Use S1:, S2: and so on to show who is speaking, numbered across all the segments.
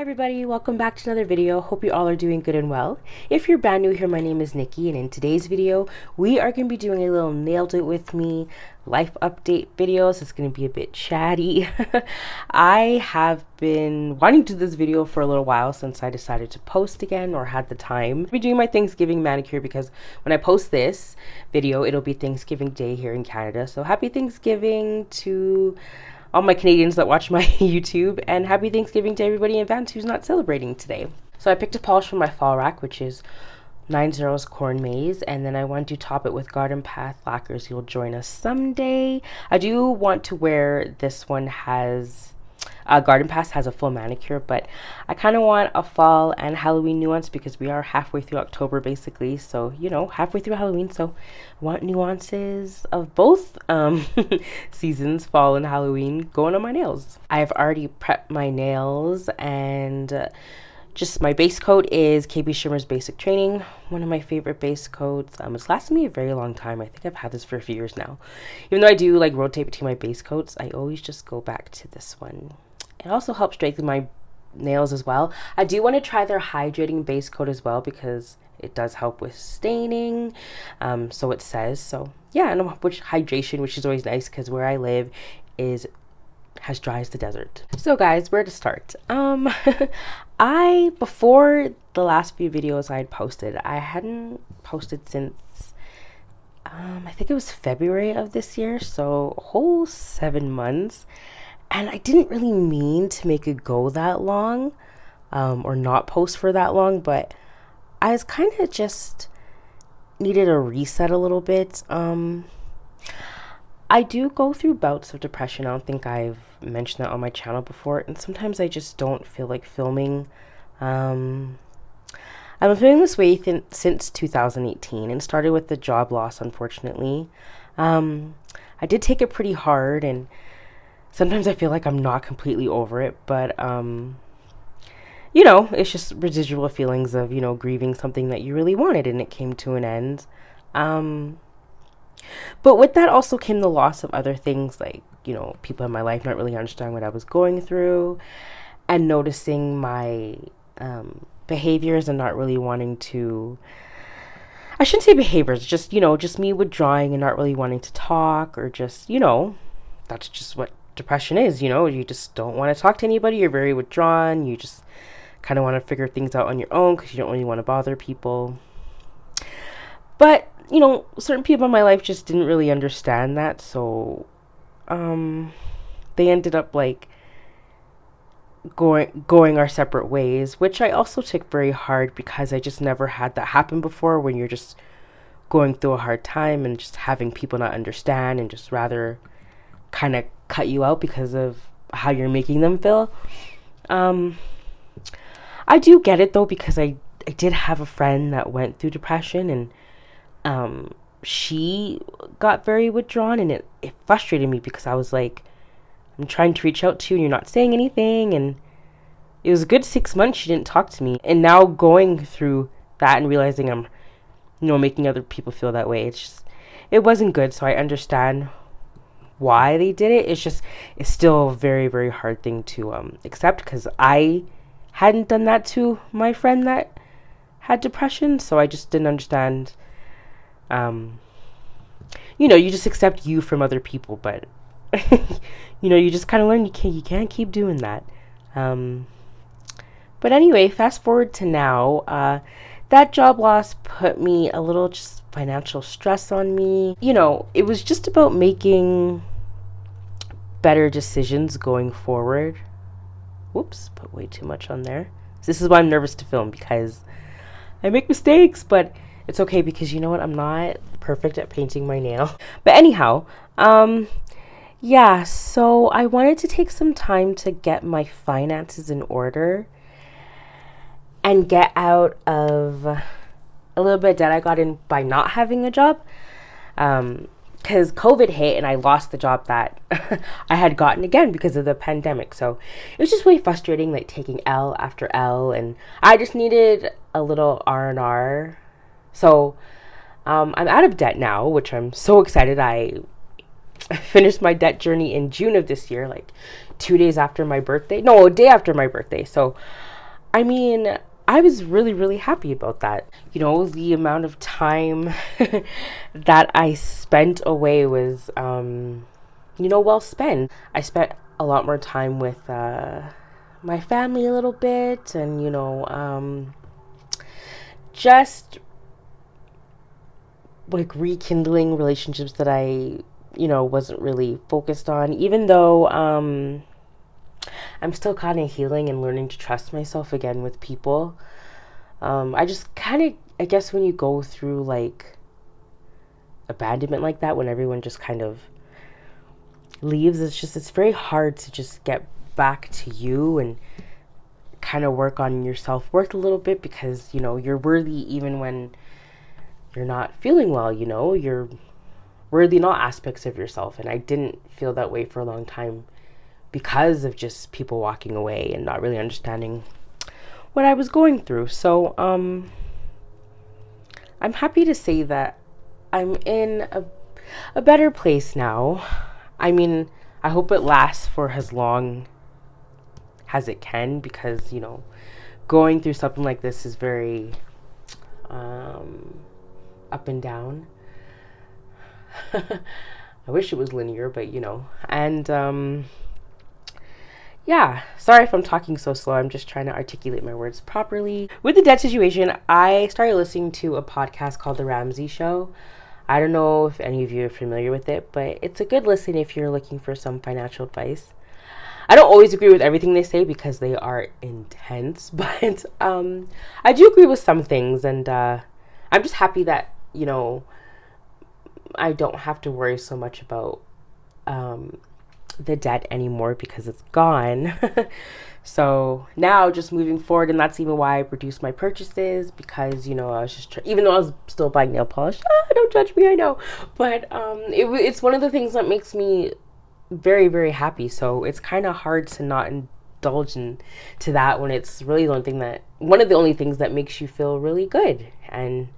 S1: everybody, welcome back to another video. Hope you all are doing good and well. If you're brand new here, my name is Nikki, and in today's video we are going to be doing a little nailed it with me life update video. So it's going to be a bit chatty. I have been wanting to do this video for a little while since I decided to post again or had the time. I'll be doing my Thanksgiving manicure because when I post this video it'll be Thanksgiving Day here in Canada. So happy Thanksgiving to all my Canadians that watch my YouTube, and happy Thanksgiving to everybody in advance who's not celebrating today. So I picked a polish from my fall rack, which is 90's Corn Maze, and then I want to top it with Garden Path Lacquers. You'll join us someday. I do want to wear this one has Garden Path has a full manicure, but I kind of want a fall and Halloween nuance because we are halfway through October basically, so you know, halfway through Halloween, so I want nuances of both seasons, fall and Halloween, going on my nails. I've already prepped my nails, and just my base coat is KB Shimmer's Basic Training, one of my favorite base coats. It's lasted me a very long time. I think I've had this for a few years now. Even though I do like rotate between my base coats, I always just go back to this one. It also helps strengthen my nails as well. I do want to try their hydrating base coat as well because it does help with staining. So it says. So yeah, and which hydration, which is always nice because where I live is as dry as the desert. So guys, where to start? Before the last few videos I had posted, I hadn't posted since I think it was February of this year, so a whole 7 months. And I didn't really mean to make it go that long, or not post for that long, but I was kind of just needed a reset a little bit. I do go through bouts of depression. I don't think I've mentioned that on my channel before, and sometimes I just don't feel like filming. I've been feeling this way since 2018, and started with the job loss, unfortunately. I did take it pretty hard, and sometimes I feel like I'm not completely over it, but you know, it's just residual feelings of, you know, grieving something that you really wanted and it came to an end. But with that also came the loss of other things, like, you know, people in my life not really understanding what I was going through, and noticing my behaviors and not really wanting to, I shouldn't say behaviors, just, you know, just me withdrawing and not really wanting to talk, or just, you know, that's just what depression is, you know, you just don't want to talk to anybody, you're very withdrawn, you just kind of want to figure things out on your own because you don't really want to bother people. But you know, certain people in my life just didn't really understand that, so they ended up like going our separate ways, which I also took very hard because I just never had that happen before, when you're just going through a hard time and just having people not understand and just rather kind of cut you out because of how you're making them feel. I do get it though, because I did have a friend that went through depression, and she got very withdrawn, and it frustrated me because I was like, I'm trying to reach out to you and you're not saying anything. And it was a good 6 months she didn't talk to me, and now going through that and realizing I'm, you know, making other people feel that way, it wasn't good. So I understand why they did it. It's still a very, very hard thing to accept, because I hadn't done that to my friend that had depression, so I just didn't understand. You know, you just accept you from other people, but you know, you just kind of learn you can't keep doing that. But anyway, fast forward to now. That job loss put me a little just financial stress on me. You know, it was just about making better decisions going forward. Whoops, put way too much on there. This is why I'm nervous to film, because I make mistakes, but it's okay because you know what? I'm not perfect at painting my nail. But anyhow, yeah, so I wanted to take some time to get my finances in order and get out of a little bit of debt I got in by not having a job. Because COVID hit and I lost the job that I had gotten again because of the pandemic. So it was just really frustrating, like taking L after L, and I just needed a little R&R. So I'm out of debt now, which I'm so excited. I finished my debt journey in June of this year, like 2 days after my birthday. No, a day after my birthday. So I mean, I was really, really happy about that. You know, the amount of time that I spent away was, well spent. I spent a lot more time with my family a little bit, and, just like rekindling relationships that I, wasn't really focused on, even though, I'm still kind of healing and learning to trust myself again with people. I just kind of, I guess when you go through like abandonment like that, when everyone just kind of leaves, it's very hard to just get back to you and kind of work on your self-worth a little bit, because, you're worthy even when you're not feeling well, you're worthy in all aspects of yourself. And I didn't feel that way for a long time because of just people walking away and not really understanding what I was going through. So I'm happy to say that I'm in a better place now. I mean, I hope it lasts for as long as it can, because, going through something like this is very up and down. I wish it was linear, but and yeah, sorry if I'm talking so slow. I'm just trying to articulate my words properly. With the debt situation, I started listening to a podcast called The Ramsey Show. I don't know if any of you are familiar with it, but it's a good listen if you're looking for some financial advice. I don't always agree with everything they say because they are intense, but I do agree with some things, and I'm just happy that, I don't have to worry so much about the debt anymore because it's gone. So now just moving forward, and that's even why I reduced my purchases, because, I was just even though I was still buying nail polish, don't judge me, I know, but it's one of the things that makes me very, very happy. So it's kind of hard to not indulge into that when it's really one of the only things that makes you feel really good. And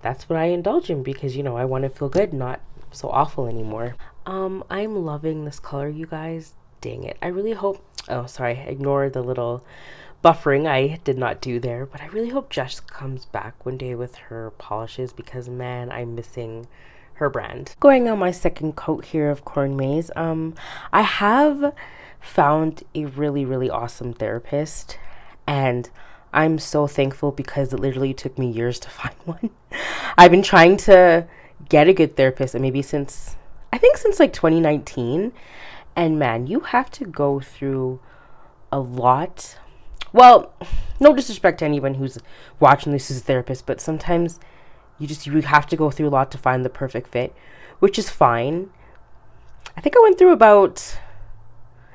S1: that's what I indulge in, because, I want to feel good, not so awful anymore. I'm loving this color, you guys. Dang it. I really hope, oh, sorry, ignore the little buffering I did not do there, but I really hope Jess comes back one day with her polishes, because, man, I'm missing her brand. Going on my second coat here of Corn Maze, I have found a really, really awesome therapist, and I'm so thankful, because it literally took me years to find one. I've been trying to get a good therapist, and maybe since like 2019, and man, you have to go through a lot. Well, no disrespect to anyone who's watching this as a therapist, but sometimes you have to go through a lot to find the perfect fit, which is fine. I think I went through about,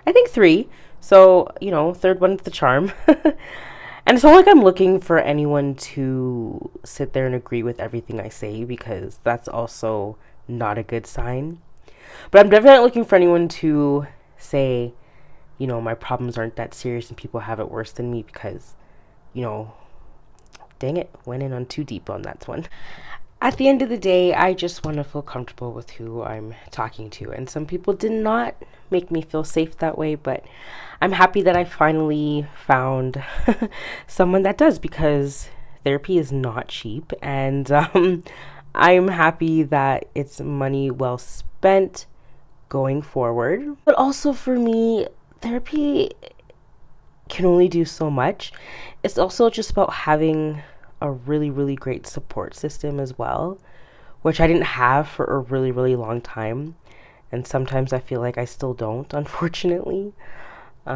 S1: 3. So, third one's the charm. And it's not like I'm looking for anyone to sit there and agree with everything I say, because that's also not a good sign. But I'm definitely looking for anyone to say, my problems aren't that serious and people have it worse than me, because, dang it, went in on too deep on that one. At the end of the day, I just want to feel comfortable with who I'm talking to. And some people did not make me feel safe that way, but I'm happy that I finally found someone that does, because therapy is not cheap. And I'm happy that it's money well spent going forward. But also for me, therapy can only do so much. It's also just about having a really, really great support system as well, which I didn't have for a really, really long time. And sometimes I feel like I still don't, unfortunately. But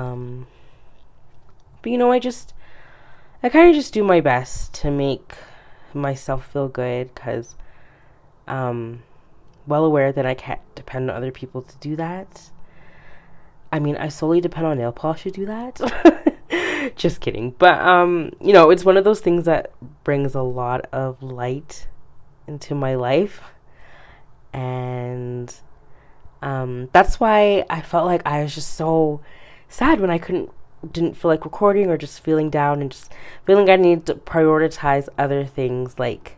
S1: I kind of just do my best to make myself feel good, because well aware that I can't depend on other people to do that. I mean, I solely depend on nail polish to do that. Just kidding. But it's one of those things that brings a lot of light into my life, and that's why I felt like I was just so sad when I didn't feel like recording, or just feeling down and just feeling I need to prioritize other things, like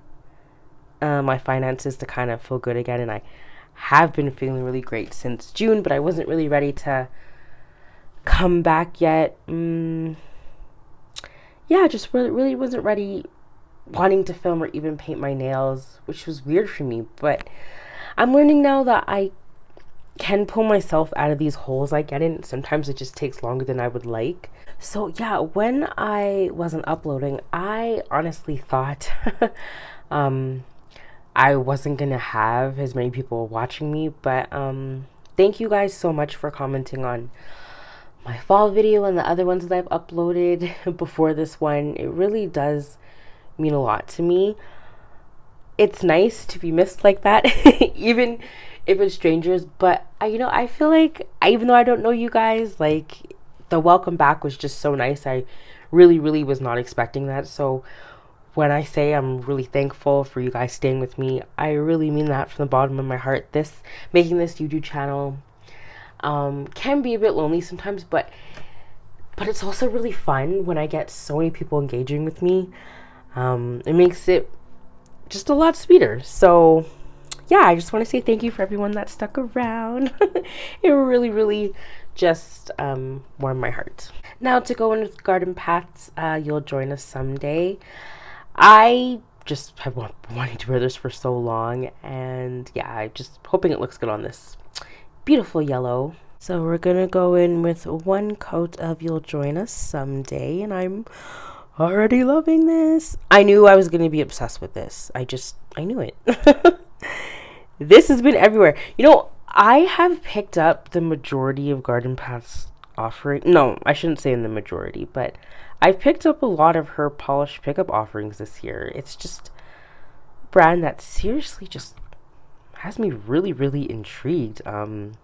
S1: my finances, to kind of feel good again. And I have been feeling really great since June, but I wasn't really ready to come back yet. yeah, just really wasn't ready wanting to film or even paint my nails, which was weird for me. But I'm learning now that I can pull myself out of these holes I get in. Sometimes it just takes longer than I would like. So yeah, when I wasn't uploading, I honestly thought I wasn't gonna have as many people watching me, but thank you guys so much for commenting on my fall video and the other ones that I've uploaded before this one. It really does mean a lot to me. It's nice to be missed like that, even if it's strangers. But I feel like even though I don't know you guys, like the welcome back was just so nice. I really was not expecting that. So when I say I'm really thankful for you guys staying with me, I really mean that from the bottom of my heart. Making this YouTube channel can be a bit lonely sometimes, but it's also really fun when I get so many people engaging with me. It makes it just a lot sweeter. So yeah, I just want to say thank you for everyone that stuck around. It really just warmed my heart. Now to go in with garden paths, you'll join us someday. I just have been wanting to wear this for so long, and yeah, I'm just hoping it looks good on this beautiful yellow. So we're gonna go in with one coat of You'll Join Us Someday, and I'm already loving this. I knew I was gonna be obsessed with this. I knew it. This has been everywhere. I have picked up the majority of Garden Path's offering. No, I shouldn't say in the majority, but I've picked up a lot of her polish pickup offerings this year. It's just a brand that seriously just has me really intrigued. And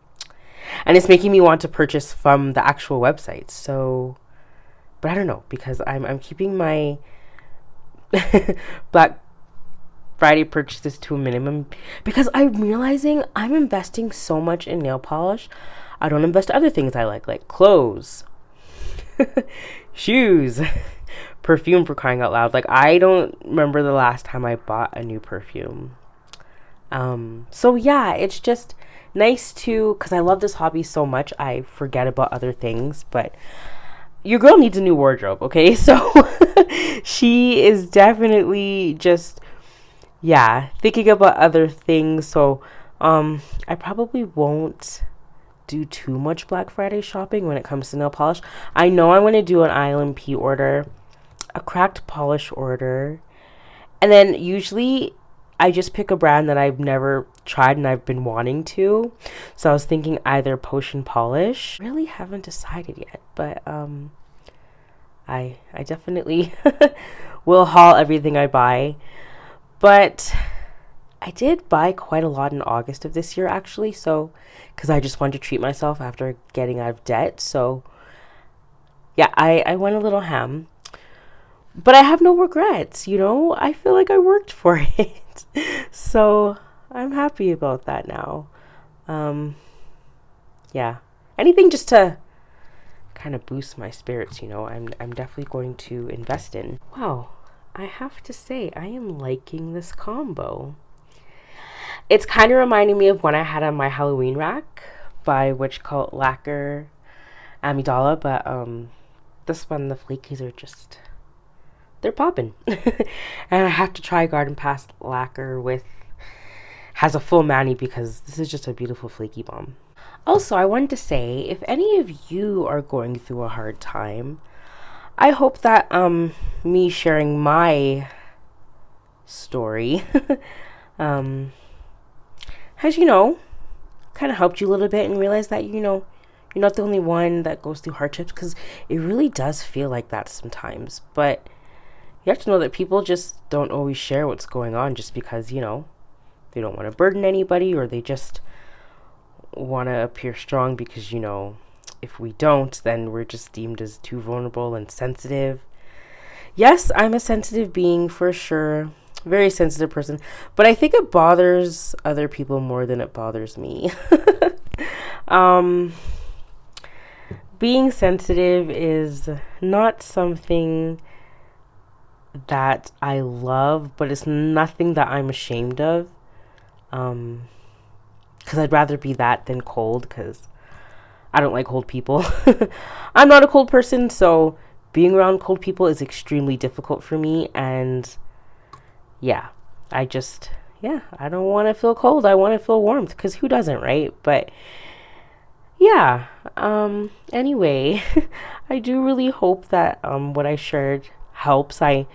S1: it's making me want to purchase from the actual website. So, but I don't know, because I'm keeping my Black Friday purchases to a minimum, because I'm realizing I'm investing so much in nail polish. I don't invest in other things I like clothes, shoes, perfume, for crying out loud. Like, I don't remember the last time I bought a new perfume. So yeah, it's just nice to, because I love this hobby so much, I forget about other things. But your girl needs a new wardrobe, okay? So she is definitely just, yeah, thinking about other things. So I probably won't do too much Black Friday shopping when it comes to nail polish. I know I'm going to do an ILMP order, a cracked polish order, and then usually I just pick a brand that I've never tried and I've been wanting to. So I was thinking either Potion Polish. Really haven't decided yet, but I definitely will haul everything I buy. But I did buy quite a lot in August of this year, actually. So, because I just wanted to treat myself after getting out of debt. So yeah, I went a little ham. But I have no regrets, I feel like I worked for it. So I'm happy about that now. Yeah. Anything just to kind of boost my spirits, I'm definitely going to invest in. Wow. I have to say, I am liking this combo. It's kind of reminding me of one I had on my Halloween rack by Witch Cult Lacquer Amidala, but this one, the flakies are just, they're popping. And I have to try Garden Path Lacquer has a full mani, because this is just a beautiful flaky bomb. Also, I wanted to say, if any of you are going through a hard time, I hope that me sharing my story has, kind of helped you a little bit, and realize that, you're not the only one that goes through hardships, because it really does feel like that sometimes. But you have to know that people just don't always share what's going on, just because, they don't want to burden anybody, or they just want to appear strong, because, if we don't, then we're just deemed as too vulnerable and sensitive. Yes, I'm a sensitive being for sure. Very sensitive person. But I think it bothers other people more than it bothers me. Being sensitive is not something that I love, but it's nothing that I'm ashamed of. Because I'd rather be that than cold, because I don't like cold people. I'm not a cold person, so being around cold people is extremely difficult for me, and yeah, I just, yeah, I don't want to feel cold. I want to feel warmth, because who doesn't, right? But yeah, anyway, I do really hope that what I shared helps. I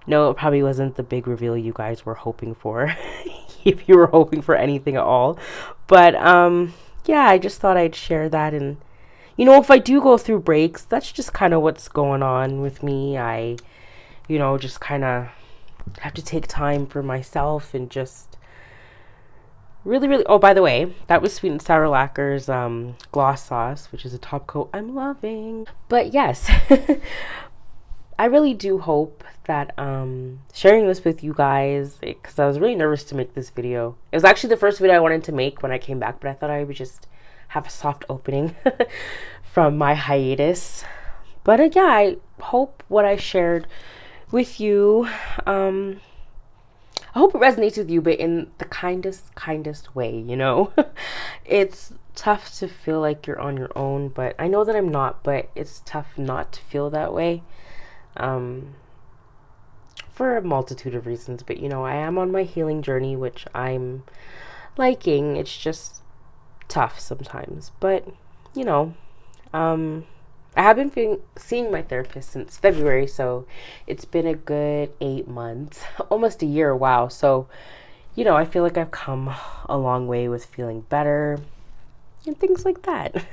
S1: know it probably wasn't the big reveal you guys were hoping for, if you were hoping for anything at all. But yeah, I just thought I'd share that. And if I do go through breaks, that's just kind of what's going on with me. I just kind of have to take time for myself and just really, oh, by the way, that was Sweet and Sour Lacquer's gloss sauce, which is a top coat I'm loving. But yes, I really do hope that sharing this with you guys, because I was really nervous to make this video. It was actually the first video I wanted to make when I came back, but I thought I would just have a soft opening from my hiatus. But yeah, I hope what I shared with you, I hope it resonates with you, but in the kindest way, It's tough to feel like you're on your own, but I know that I'm not, but it's tough not to feel that way. For a multitude of reasons, but I am on my healing journey, which I'm liking. It's just tough sometimes, but I have been seeing my therapist since February, so it's been a good 8 months, almost a year. Wow. So, I feel like I've come a long way with feeling better and things like that.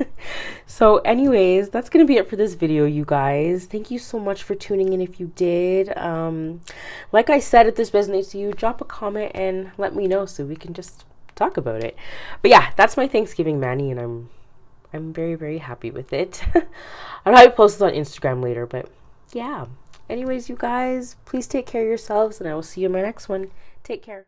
S1: So anyways, that's going to be it for this video, you guys. Thank you so much for tuning in if you did. Like I said, if this resonates to you, drop a comment and let me know so we can just talk about it. But yeah, that's my Thanksgiving mani, and I'm very, very happy with it. I'll probably post it on Instagram later, but yeah. Anyways, you guys, please take care of yourselves, and I will see you in my next one. Take care.